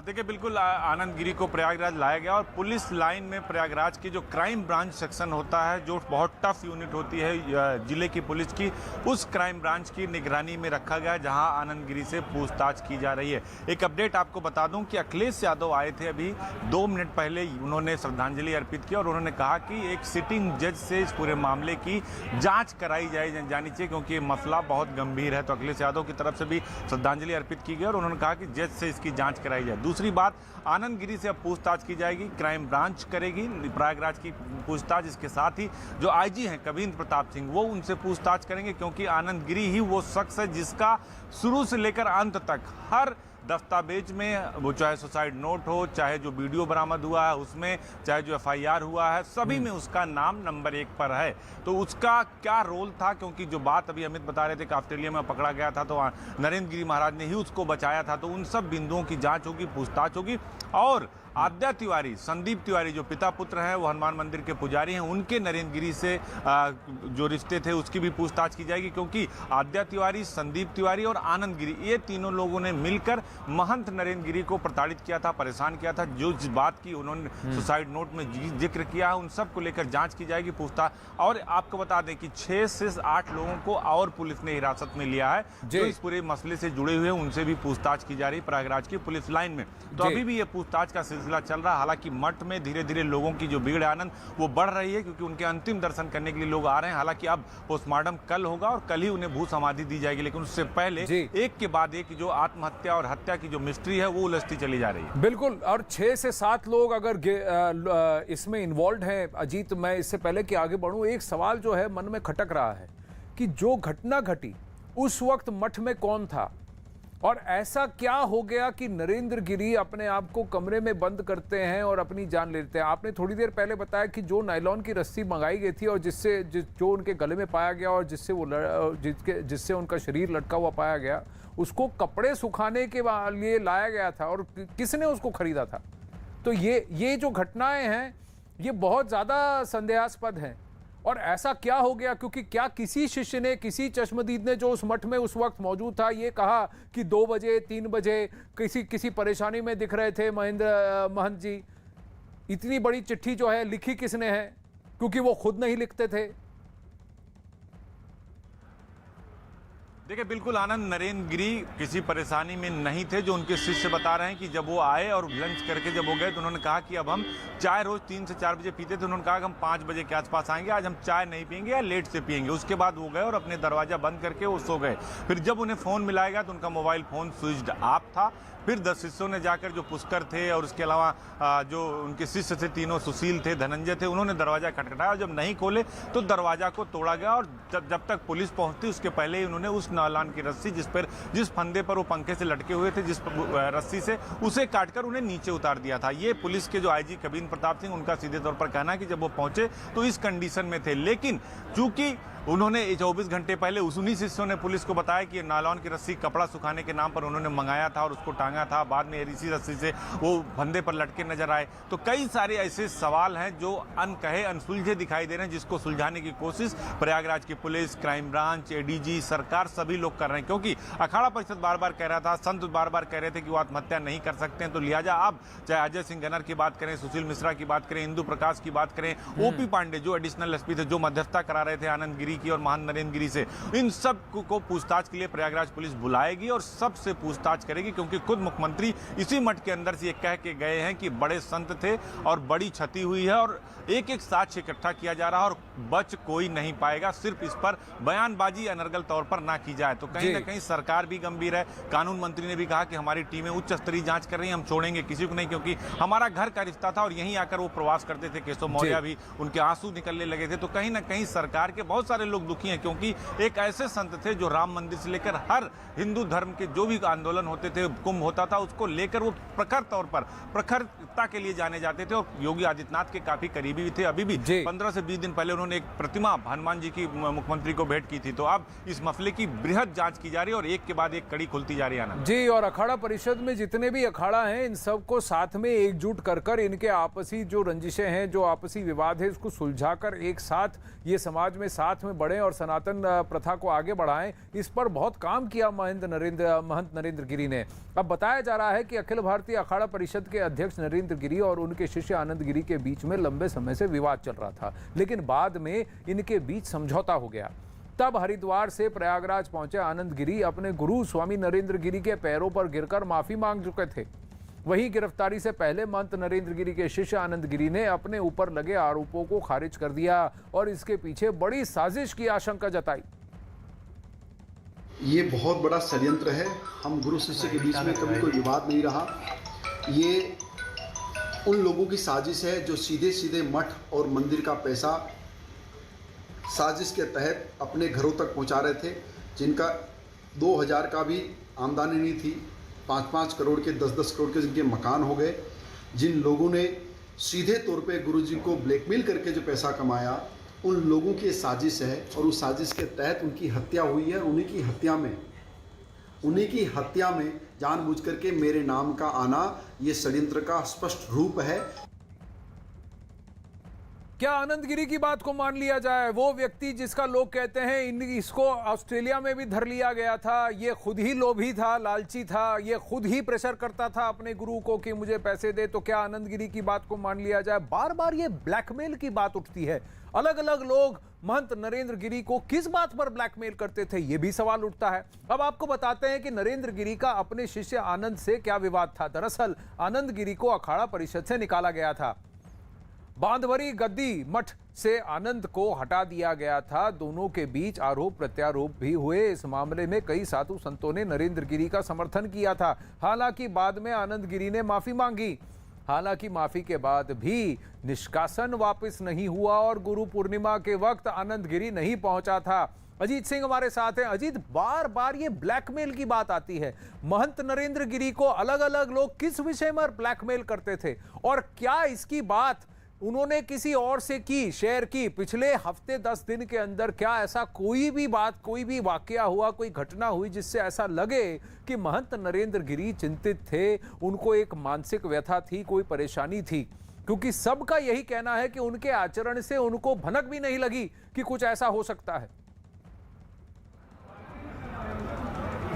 देखिए, बिल्कुल आनंद गिरी को प्रयागराज लाया गया और पुलिस लाइन में प्रयागराज की जो क्राइम ब्रांच सेक्शन होता है, जो बहुत टफ यूनिट होती है जिले की पुलिस की, उस क्राइम ब्रांच की निगरानी में रखा गया जहां आनंद गिरी से पूछताछ की जा रही है। एक अपडेट आपको बता दूं कि अखिलेश यादव आए थे अभी 2 मिनट पहले, उन्होंने श्रद्धांजलि अर्पित की और उन्होंने कहा कि एक सिटिंग जज से इस पूरे मामले की जाँच कराई जानी चाहिए क्योंकि ये मसला बहुत गंभीर है। तो अखिलेश यादव की तरफ से भी श्रद्धांजलि अर्पित की गई और उन्होंने कहा कि जज से इसकी जाँच कराई जाए। दूसरी बात, आनंद गिरी से अब पूछताछ की जाएगी, क्राइम ब्रांच करेगी प्रयागराज की पूछताछ। इसके साथ ही जो आईजी हैं कविंद्र प्रताप सिंह, वो उनसे पूछताछ करेंगे क्योंकि आनंद गिरी ही वो शख्स है जिसका शुरू से लेकर अंत तक हर दस्तावेज में, वो चाहे सुसाइड नोट हो, चाहे जो वीडियो बरामद हुआ है उसमें, चाहे जो FIR हुआ है, सभी में उसका नाम नंबर 1 पर है। तो उसका क्या रोल था, क्योंकि जो बात अभी अमित बता रहे थे कि ऑस्ट्रेलिया में पकड़ा गया था तो नरेंद्र गिरी महाराज ने ही उसको बचाया था, तो उन सब बिंदुओं की जांच होगी, पूछताछ होगी। और आद्या तिवारी, संदीप तिवारी जो पिता पुत्र हैं, वो हनुमान मंदिर के पुजारी हैं, उनके नरेंद्र गिरी से जो रिश्ते थे उसकी भी पूछताछ की जाएगी क्योंकि आद्या तिवारी, संदीप तिवारी और आनंद गिरी, ये तीनों लोगों ने मिलकर महंत नरेंद्र गिरी को प्रताड़ित किया था, परेशान किया था। जो जिस बात की उन्होंने सुसाइड नोट में जिक्र किया है उन सब को लेकर जांच की जाएगी, पूछताछ। और आपको बता दें कि 6 से 8 लोगों को और पुलिस ने हिरासत में लिया है जो इस पूरे मसले से जुड़े हुए हैं, उनसे भी पूछताछ की जा रही है प्रयागराज की पुलिस लाइन में। तो अभी भी ये पूछताछ का सिलसिला सिलसिला चल रहा है। हालांकि मठ में धीरे धीरे लोगों की जो भीड़ है आनंद वो बढ़ रही है, क्योंकि उनके अंतिम दर्शन करने के लिए लोग आ रहे हैं। हालांकि अब पोस्टमार्टम कल होगा और कल ही उन्हें भू समाधि दी जाएगी, लेकिन उससे पहले एक के बाद एक जो आत्महत्या और हत्या की जो मिस्ट्री है वो उलझती चली जा रही है। बिल्कुल, और 6 से 7 लोग अगर इसमें इन्वॉल्व हैं। अजीत, मैं इससे पहले कि आगे बढ़ूं, एक सवाल जो है मन में खटक रहा है कि जो घटना घटी उस वक्त मठ में कौन था, और ऐसा क्या हो गया कि नरेंद्र गिरी अपने आप को कमरे में बंद करते हैं और अपनी जान ले लेते हैं। आपने थोड़ी देर पहले बताया कि जो नायलॉन की रस्सी मंगाई गई थी और जो उनके गले में पाया गया और जिससे उनका शरीर लटका हुआ पाया गया, उसको कपड़े सुखाने के लिए लाया गया था और किसने उसको खरीदा था। तो ये जो घटनाएं हैं ये बहुत ज़्यादा संदेहास्पद हैं। और ऐसा क्या हो गया, क्योंकि क्या किसी शिष्य ने, किसी चश्मदीद ने जो उस मठ में उस वक्त मौजूद था ये कहा कि 2 बजे 3 बजे किसी परेशानी में दिख रहे थे महंत जी? इतनी बड़ी चिट्ठी जो है लिखी किसने है, क्योंकि वो खुद नहीं लिखते थे। देखिए बिल्कुल आनंद, नरेंद्र गिरी किसी परेशानी में नहीं थे। जो उनके शिष्य बता रहे हैं कि जब वो आए और लंच करके जब वो गए तो उन्होंने कहा कि अब हम चाय रोज 3 से 4 बजे पीते थे, उन्होंने कहा कि हम 5 बजे के आसपास आएंगे, आज हम चाय नहीं पियेंगे या लेट से पियेंगे। उसके बाद वो गए और अपने दरवाजा बंद करके वो सो गए। फिर जब उन्हें फ़ोन मिलाया गया तो उनका मोबाइल फ़ोन स्विच्ड ऑफ था। फिर 10 शिष्यों ने जाकर, जो पुष्कर थे और उसके अलावा जो उनके शिष्य थे तीनों, सुशील थे, धनंजय थे, उन्होंने दरवाजा खटखटाया और जब नहीं खोले तो दरवाजा को तोड़ा गया। और जब तक पुलिस पहुंचती उसके पहले ही उन्होंने उस नायलॉन की रस्सी जिस फंदे पर वो पंखे से लटके हुए थे, जिस रस्सी से, उसे काटकर उन्हें नीचे उतार दिया था। ये पुलिस के जो आईजी कबीन प्रताप सिंह, उनका सीधे तौर पर कहना है कि जब वो पहुंचे तो इस कंडीशन में थे। लेकिन चूंकि उन्होंने 24 घंटे पहले उन्हीं शिष्यों ने पुलिस को बताया कि नायलॉन की रस्सी कपड़ा सुखाने के नाम पर उन्होंने मंगाया था और उसको टांगा था, बाद में इसी रस्सी से वो फंदे पर लटके नजर आए। तो कई सारे ऐसे सवाल हैं जो अनकहे, अनसुलझे दिखाई दे रहे हैं, जिसको सुलझाने की कोशिश प्रयागराज की पुलिस, क्राइम ब्रांच, एडीजी, सरकार, सभी लोग कर रहे हैं। क्योंकि अखाड़ा परिषद बार बार कह रहा था, संत बार बार कह रहे थे कि वो आत्महत्या नहीं कर सकते हैं। तो लिहाजा अब चाहे अजय सिंह गनर की बात करें, सुशील मिश्रा की बात करें, इंदु प्रकाश की बात करें, ओपी पांडे जो एडिशनल एसपी थे, जो मध्यस्थता करा रहे थे आनंद गिरी की और महंत नरेंद्र गिरी से, इन सब को पूछताछ के लिए प्रयागराज पुलिस बुलाएगी और सबसे पूछताछ करेगी। क्योंकि खुद मुख्यमंत्री इसी मठ के अंदर से ये कह के गए हैं कि बड़े संत थे और बड़ी क्षति हुई है और एक एक साक्ष्य इकट्ठा किया जा रहा है और बच कोई नहीं पाएगा, सिर्फ इस पर बयानबाजी अनर्गल तौर पर ना की जाए। तो कहीं ना कहीं सरकार भी गंभीर है। कानून मंत्री ने भी कहा कि हमारी टीमें उच्च स्तरीय जांच कर रही हैं, हम छोड़ेंगे किसी को नहीं, क्योंकि हमारा घर का रिश्ता था और यहीं आकर वो प्रवास करते थे। केशव मौर्य भी, उनके आंसू निकलने लगे थे। तो कहीं ना कहीं सरकार के बहुत सारे लोग दुखी हैं, क्योंकि एक ऐसे संत थे जो राम मंदिर से लेकर हर हिंदू धर्म के जो भी आंदोलन होते थे, कुंभ होता था, उसको लेकर वो प्रखर तौर पर प्रखरता के लिए जाने जाते थे और योगी आदित्यनाथ के काफी करीबी भी थे। अभी भी 15 से 20 दिन पहले उन्होंने एक प्रतिमा हनुमान जी की मुख्यमंत्री को भेंट की थी। तो अब इस मसले की बृहद जांच की जा रही है और एक के बाद एक कड़ी खुलती जा रही है जी। और अखाड़ा परिषद में जितने भी अखाड़ा हैं, इन सबको साथ में एकजुट कर इनके आपसी जो रंजिशें हैं, जो आपसी विवाद है, उसको सुलझाकर एक साथ ये समाज में साथ में बढ़े और सनातन प्रथा को आगे बढ़ाएं। इस पर बहुत काम किया महंत नरेंद्र गिरी ने। अब बताया जा रहा है कि अखिल भारतीय अखाड़ा परिषद के अध्यक्ष नरेंद्र गिरी और उनके शिष्य आनंद गिरी के बीच में लंबे समय से विवाद चल रहा था, लेकिन बाद में इनके बीच समझौता हो गया। तब हरिद्वार से प्रयागराज पहुंचे आनंद गिरी अपने गुरु स्वामी नरेंद्र गिरी के पैरों पर गिरकर माफी मांग चुके थे। वहीं गिरफ्तारी से पहले महंत नरेंद्र गिरी के शिष्य आनंद गिरी ने अपने ऊपर लगे आरोपों को खारिज कर दिया और इसके पीछे बड़ी साजिश की आशंका जताई। ये बहुत बड़ा षड्यंत्र है। हम गुरु शिष्य के बीच में कभी कोई विवाद नहीं रहा। ये उन लोगों की साजिश है जो सीधे सीधे मठ और मंदिर का पैसा साजिश के तहत अपने घरों तक पहुंचा रहे थे, जिनका 2000 का भी आमदनी नहीं थी, 5-5 करोड़ के, 10-10 करोड़ के जिनके मकान हो गए। जिन लोगों ने सीधे तौर पे गुरुजी को ब्लैकमेल करके जो पैसा कमाया, उन लोगों की साजिश है और उस साजिश के तहत उनकी हत्या हुई है। उन्हीं की हत्या में जानबूझ करके मेरे नाम का आना ये षड्यंत्र का स्पष्ट रूप है। क्या आनंद गिरी की बात को मान लिया जाए? वो व्यक्ति जिसका लोग कहते हैं इसको ऑस्ट्रेलिया में भी धर लिया गया था, ये खुद ही लोभी था, लालची था, ये खुद ही प्रेशर करता था अपने गुरु को कि मुझे पैसे दे, तो क्या आनंद गिरी की बात को मान लिया जाए? बार बार ये ब्लैकमेल की बात उठती है। अलग अलग लोग महंत नरेंद्र गिरी को किस बात पर ब्लैकमेल करते थे, यह भी सवाल उठता है। अब आपको बताते हैं कि नरेंद्र गिरी का अपने शिष्य आनंद से क्या विवाद था। दरअसल आनंद गिरी को अखाड़ा परिषद से निकाला गया था। बांधवरी गद्दी मठ से आनंद को हटा दिया गया था। दोनों के बीच आरोप प्रत्यारोप भी हुए। इस मामले में कई साधु संतों ने नरेंद्र गिरी का समर्थन किया था। हालांकि बाद में आनंद गिरी ने माफी मांगी। हालांकि माफी के बाद भी निष्कासन वापस नहीं हुआ और गुरु पूर्णिमा के वक्त आनंद गिरी नहीं पहुंचा था। अजीत सिंह हमारे साथ हैं। अजीत, बार बार ये ब्लैकमेल की बात आती है। महंत नरेंद्र गिरी को अलग अलग लोग किस विषय में ब्लैकमेल करते थे और क्या इसकी बात उन्होंने किसी और से की, शेयर की? पिछले हफ्ते 10 दिन के अंदर क्या ऐसा कोई भी बात, कोई भी वाकया हुआ, कोई घटना हुई जिससे ऐसा लगे कि महंत नरेंद्र गिरी चिंतित थे, उनको एक मानसिक व्यथा थी, कोई परेशानी थी? क्योंकि सबका यही कहना है कि उनके आचरण से उनको भनक भी नहीं लगी कि कुछ ऐसा हो सकता है।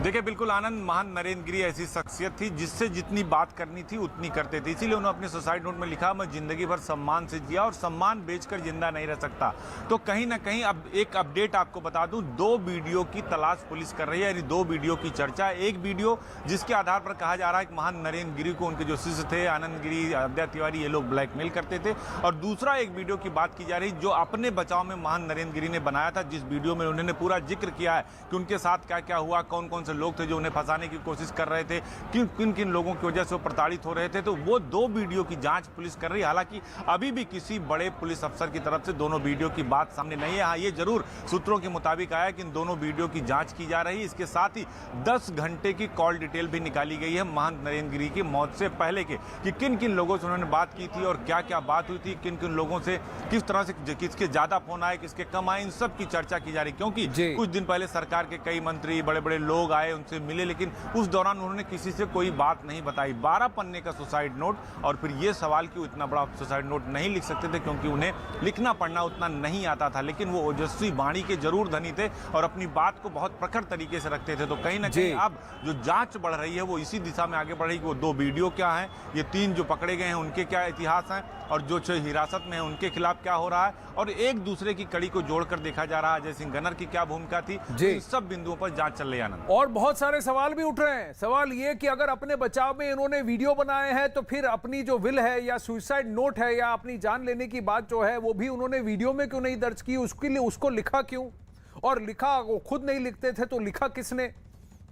देखिए, बिल्कुल आनंद महंत नरेंद्र गिरी ऐसी शख्सियत थी जिससे जितनी बात करनी थी उतनी करते थे। इसीलिए उन्होंने अपने सुसाइड नोट में लिखा, मैं जिंदगी भर सम्मान से जिया और सम्मान बेचकर जिंदा नहीं रह सकता। तो कहीं ना कहीं अब एक अपडेट आपको बता दूं, 2 वीडियो की तलाश पुलिस कर रही है, यानी 2 वीडियो की चर्चा। एक वीडियो जिसके आधार पर कहा जा रहा है कि महंत नरेंद्र गिरी को उनके जो शिष्य थे आनंद गिरी, अद्या तिवारी, ये लोग ब्लैकमेल करते थे। और दूसरा एक वीडियो की बात की जा रही जो अपने बचाव में महंत नरेंद्र गिरी ने बनाया था, जिस वीडियो में उन्होंने पूरा जिक्र किया है कि उनके साथ क्या क्या हुआ, कौन कौन से लोग थे जो उन्हें फंसाने की कोशिश कर रहे थे, किन किन लोगों की वजह से वो प्रताड़ित हो रहे थे। तो वो 2 वीडियो की जांच पुलिस कर रही है। हालांकि अभी भी किसी बड़े पुलिस अफसर की तरफ से दोनों वीडियो की बात सामने नहीं है। हाँ, ये जरूर सूत्रों के मुताबिक आया कि इन दोनों वीडियो की जांच की जा रही है। इसके साथ ही 10 घंटे की कॉल डिटेल भी निकाली गई है महंत नरेंद्र गिरी की मौत से पहले के, कि किन किन लोगों से उन्होंने बात की थी और क्या क्या बात हुई थी, किन किन लोगों से किस तरह से, किसके ज्यादा फोन आए, किसके कम आए, इन सब की चर्चा की जा रही। क्योंकि कुछ दिन पहले सरकार के कई मंत्री, बड़े बड़े लोग आए, उनसे मिले, लेकिन उस दौरान उन्होंने किसी से कोई बात नहीं बताई। 12 पन्ने का सुसाइड नोट, और फिर ये सवाल कि वो इतना बड़ा सुसाइड नोट नहीं लिख सकते थे क्योंकि उन्हें लिखना पढ़ना उतना नहीं आता था। लेकिन वो ओजस्वी वाणी के जरूर धनी थे और अपनी बात को बहुत प्रखर तरीके से रखते थे। तो कहीं ना कहीं अब जो जांच बढ़ रही है वो इसी दिशा में आगे बढ़ रही है कि वो 2 वीडियो क्या है, ये 3 जो पकड़े गए हैं उनके क्या इतिहास हैं, और जो 6 हिरासत में है उनके खिलाफ क्या हो रहा है, और एक दूसरे की कड़ी को जोड़कर देखा जा रहा है अजय सिंह गनर की क्या भूमिका थी। तो इन सब बिंदुओं पर जांच चल रही है। आनंद, और बहुत सारे सवाल भी उठ रहे हैं। सवाल ये कि अगर अपने बचाव में इन्होंने वीडियो बनाए हैं तो फिर अपनी जो विल है या सुसाइड नोट है या अपनी जान लेने की बात जो है वो भी उन्होंने वीडियो में क्यों नहीं दर्ज की? उसके लिए उसको लिखा क्यों? और लिखा, वो खुद नहीं लिखते थे तो लिखा किसने?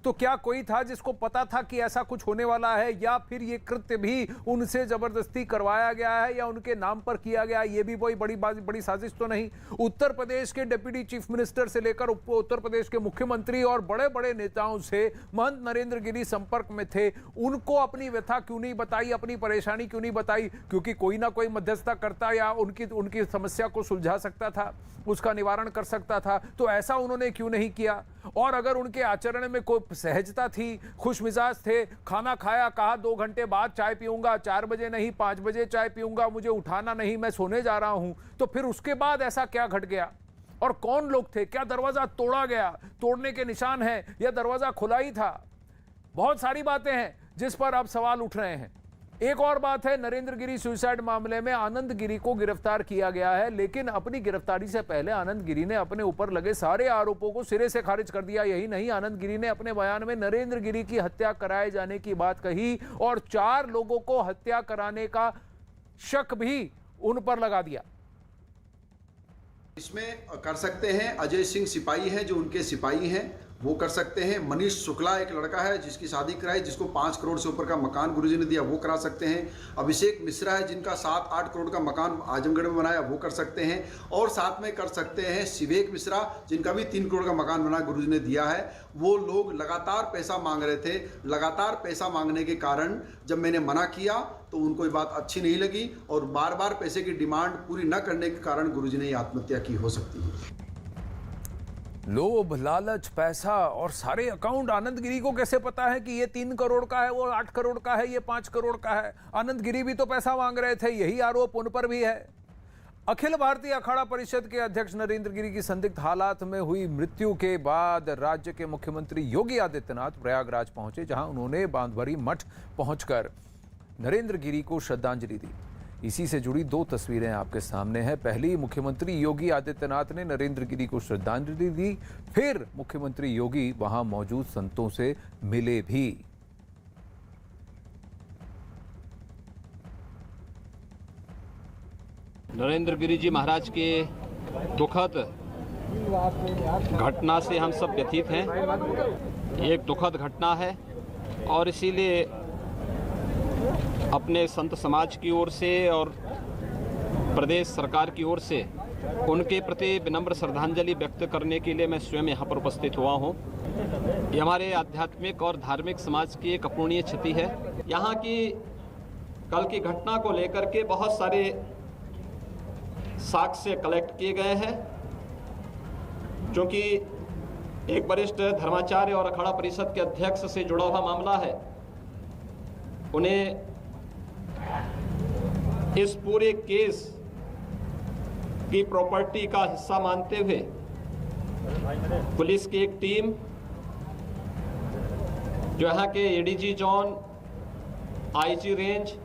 तो क्या कोई था जिसको पता था कि ऐसा कुछ होने वाला है, या फिर ये कृत्य भी उनसे जबरदस्ती करवाया गया है या उनके नाम पर किया गया? ये भी कोई बड़ी साजिश तो नहीं? उत्तर प्रदेश के डिप्टी चीफ मिनिस्टर से लेकर उत्तर प्रदेश के मुख्यमंत्री और बड़े बड़े नेताओं से महंत नरेंद्र गिरी संपर्क में थे। उनको अपनी व्यथा क्यों नहीं बताई, अपनी परेशानी क्यों नहीं बताई? क्योंकि कोई ना कोई मध्यस्थता करता या उनकी समस्या को सुलझा सकता था, उसका निवारण कर सकता था। तो ऐसा उन्होंने क्यों नहीं किया? और अगर उनके आचरण में कोई सहजता थी, खुश मिजाज थे, खाना खाया, कहा 2 घंटे बाद चाय पीऊंगा, 4 बजे नहीं 5 बजे चाय पीऊंगा, मुझे उठाना नहीं, मैं सोने जा रहा हूं, तो फिर उसके बाद ऐसा क्या घट गया? और कौन लोग थे? क्या दरवाजा तोड़ा गया, तोड़ने के निशान है, या दरवाजा खुला ही था? बहुत सारी बातें हैं जिस पर अब सवाल उठ रहे हैं। एक और बात है, नरेंद्र गिरी सुसाइड मामले में आनंद गिरी को गिरफ्तार किया गया है, लेकिन अपनी गिरफ्तारी से पहले आनंद गिरी ने अपने ऊपर लगे सारे आरोपों को सिरे से खारिज कर दिया। यही नहीं, आनंद गिरी ने अपने बयान में नरेंद्र गिरी की हत्या कराए जाने की बात कही और 4 लोगों को हत्या कराने का शक भी उन पर लगा दिया। इसमें कर सकते हैं अजय सिंह सिपाही हैं, जो उनके सिपाही हैं, वो कर सकते हैं। मनीष शुक्ला एक लड़का है जिसकी शादी कराई, जिसको 5 करोड़ से ऊपर का मकान गुरुजी ने दिया, वो करा सकते हैं। अभिषेक मिश्रा है जिनका 7-8 करोड़ का मकान आजमगढ़ में बनाया, वो कर सकते हैं। और साथ में कर सकते हैं शिवेक मिश्रा, जिनका भी 3 करोड़ का मकान बना गुरुजी ने दिया है। वो लोग लगातार पैसा मांग रहे थे। लगातार पैसा मांगने के कारण जब मैंने मना किया तो उनको ये बात अच्छी नहीं लगी, और बार बार पैसे की डिमांड पूरी न करने के कारण गुरुजी ने आत्महत्या की हो सकती है। लोभ, लालच, पैसा और सारे अकाउंट आनंद गिरी को कैसे पता है कि ये 3 करोड़ का है, वो 8 करोड़ का है, ये 5 करोड़ का है? आनंद गिरी भी तो पैसा मांग रहे थे, यही आरोप उन पर भी है। अखिल भारतीय अखाड़ा परिषद के अध्यक्ष नरेंद्र गिरी की संदिग्ध हालात में हुई मृत्यु के बाद राज्य के मुख्यमंत्री योगी आदित्यनाथ प्रयागराज पहुंचे, जहां उन्होंने बांधवरी मठ पहुंचकर नरेंद्र गिरी को श्रद्धांजलि दी। इसी से जुड़ी दो तस्वीरें आपके सामने हैं। पहली, मुख्यमंत्री योगी आदित्यनाथ ने नरेंद्र गिरी को श्रद्धांजलि दी, फिर मुख्यमंत्री योगी वहां मौजूद संतों से मिले भी। नरेंद्र गिरी जी महाराज के दुखद घटना से हम सब व्यथित हैं। एक दुखद घटना है और इसीलिए अपने संत समाज की ओर से और प्रदेश सरकार की ओर से उनके प्रति विनम्र श्रद्धांजलि व्यक्त करने के लिए मैं स्वयं यहाँ पर उपस्थित हुआ हूँ। ये हमारे आध्यात्मिक और धार्मिक समाज की एक अपूर्णीय क्षति है। यहाँ की कल की घटना को लेकर के बहुत सारे साक्ष्य कलेक्ट किए गए हैं, क्योंकि एक वरिष्ठ धर्माचार्य और अखाड़ा परिषद के अध्यक्ष से जुड़ा हुआ मामला है। उन्हें इस पूरे केस की प्रॉपर्टी का हिस्सा मानते हुए पुलिस की एक टीम, जो यहाँ के एडीजी जोन, आईजी रेंज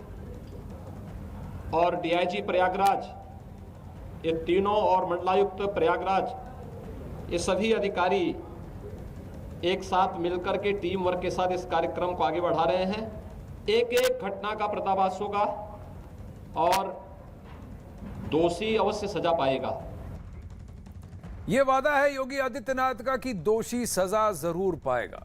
और डीआईजी प्रयागराज, ये तीनों और मंडलायुक्त प्रयागराज, ये सभी अधिकारी एक साथ मिलकर के टीम वर्क के साथ इस कार्यक्रम को आगे बढ़ा रहे हैं। एक एक घटना का पर्दाफाश होगा और दोषी अवश्य सजा पाएगा। यह वादा है योगी आदित्यनाथ का कि दोषी सजा जरूर पाएगा।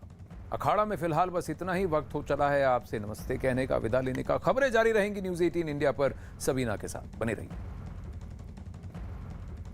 अखाड़ा में फिलहाल बस इतना ही। वक्त हो चला है आपसे नमस्ते कहने का, विदा लेने का। खबरें जारी रहेंगी न्यूज़ 18 इंडिया पर। सबीना के साथ बने रहिए।